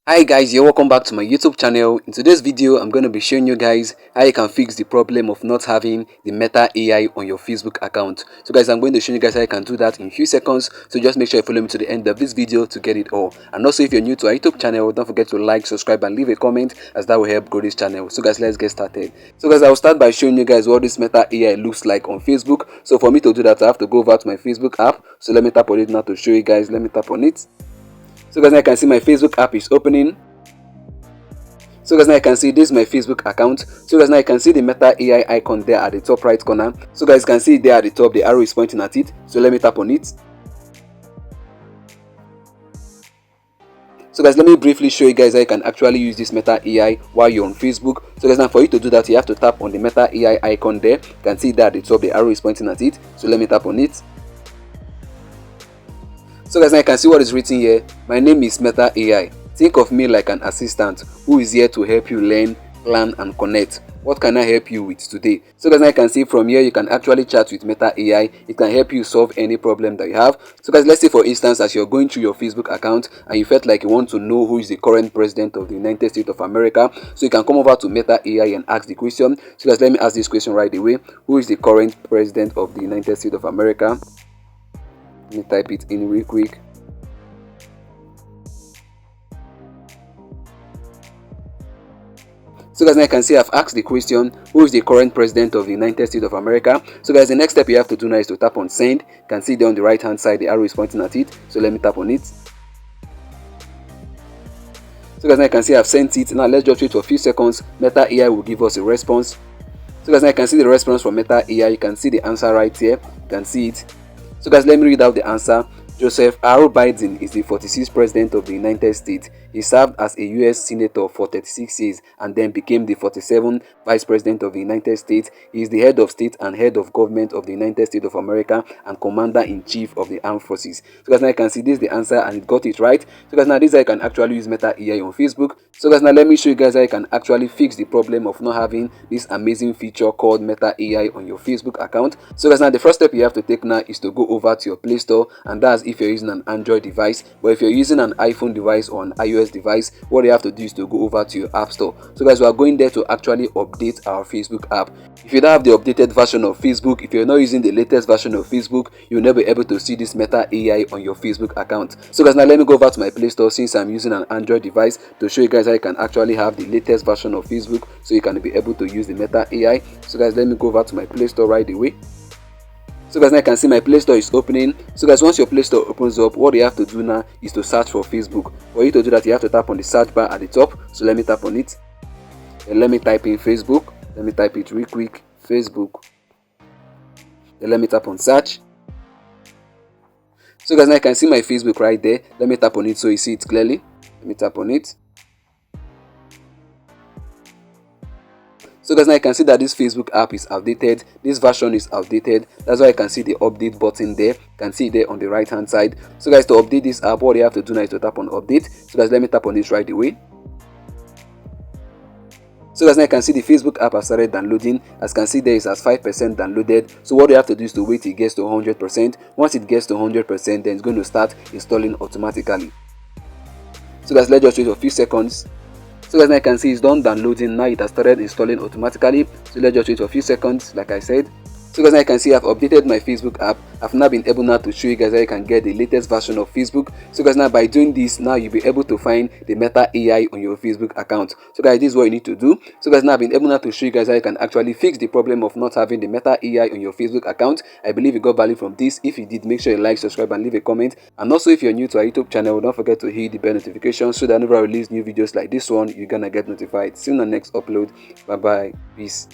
Hi guys, you're welcome back to my YouTube channel. In today's video, I'm going to be showing you guys how you can fix the problem of not having the Meta AI on your Facebook account. So guys, I'm going to show you guys how you can do that in a few seconds. So just make sure you follow me to the end of this video to get it all. And also, if you're new to our YouTube channel, don't forget to like, subscribe and leave a comment, as that will help grow this channel. So guys, let's get started. So guys, I'll start by showing you guys what this Meta AI looks like on Facebook. So for me to do that, I have to go over to my Facebook app. So let me tap on it now to show you guys. Let me tap on it. So guys, now I can see my Facebook app is opening. So guys, now I can see this is my Facebook account. So guys, now I can see the Meta AI icon there at the top right corner. So guys, you can see there at the top, the arrow is pointing at it. So let me tap on it. So guys, let me briefly show you guys how you can actually use this Meta AI while you're on Facebook. So guys, now for you to do that, you have to tap on the Meta AI icon there. You can see there at the top, the arrow is pointing at it. So let me tap on it. So guys, now you can see what is written here. My name is Meta AI. Think of me like an assistant who is here to help you learn, plan and connect. What can I help you with today? So guys, now you can see from here you can actually chat with Meta AI. It can help you solve any problem that you have. So guys, let's say for instance, as you're going through your Facebook account and you felt like you want to know who is the current president of the United States of America, so you can come over to Meta AI and ask the question. So guys, let me ask this question right away. Who is the current president of the United States of America? Let me type it in real quick. So guys, now you can see I've asked the question, who is the current president of the United States of America? So guys, the next step you have to do now is to tap on send. You can see there on the right hand side, the arrow is pointing at it. So let me tap on it. So guys, now you can see I've sent it. Now let's just wait for a few seconds. Meta AI will give us a response. So guys, now you can see the response from Meta AI. You can see the answer right here. You can see it. So guys, let me read out the answer. Joseph R. Biden is the 46th president of the United States. He served as a U.S. Senator for 36 years and then became the 47th Vice President of the United States. He is the head of state and head of government of the United States of America and Commander-in-Chief of the Armed Forces. So guys, now you can see this is the answer and it got it right. So guys, now this is how you can actually use Meta AI on Facebook. So guys, now let me show you guys how you can actually fix the problem of not having this amazing feature called Meta AI on your Facebook account. So guys, now the first step you have to take now is to go over to your Play Store, and that's if you're using an Android device. But if you're using an iPhone device or an iOS device, what you have to do is to go over to your App Store. So guys, we are going there to actually update our Facebook app. If you don't have the updated version of Facebook, if you're not using the latest version of Facebook, you'll never be able to see this Meta AI on your Facebook account. So guys, now let me go over to my Play Store since I'm using an Android device to show you guys how you can actually have the latest version of Facebook so you can be able to use the Meta AI. So guys, let me go over to my Play Store right away. So guys, now you can see my Play Store is opening. So guys, once your Play Store opens up, what you have to do now is to search for Facebook. For you to do that, you have to tap on the search bar at the top. So let me tap on it. And let me type in Facebook. Let me type it real quick. Facebook. Then let me tap on search. So guys, now you can see my Facebook right there. Let me tap on it so you see it clearly. Let me tap on it. So guys, now you can see that this Facebook app is outdated. This version is outdated. That's why you can see the update button there. You can see it there on the right hand side. So guys, to update this app, what you have to do now is to tap on update. So guys, let me tap on this right away. So guys, now you can see the Facebook app has started downloading. As you can see, there is as 5% downloaded. So what you have to do is to wait till it gets to 100%. Once it gets to 100%, then it's going to start installing automatically. So guys, let's just wait for a few seconds. So guys, now you can see it's done downloading. Now it has started installing automatically. So let's just wait for a few seconds like I said. So guys, now you can see I've updated my Facebook app. I've now been able now to show you guys how you can get the latest version of Facebook. So guys, now by doing this, now you'll be able to find the Meta AI on your Facebook account. So guys, this is what you need to do. So guys, now I've been able now to show you guys how you can actually fix the problem of not having the Meta AI on your Facebook account. I believe you got value from this. If you did, make sure you like, subscribe and leave a comment. And also, if you're new to our YouTube channel, don't forget to hit the bell notification so that whenever I release new videos like this one, you're gonna get notified. See you in the next upload. Bye bye. Peace.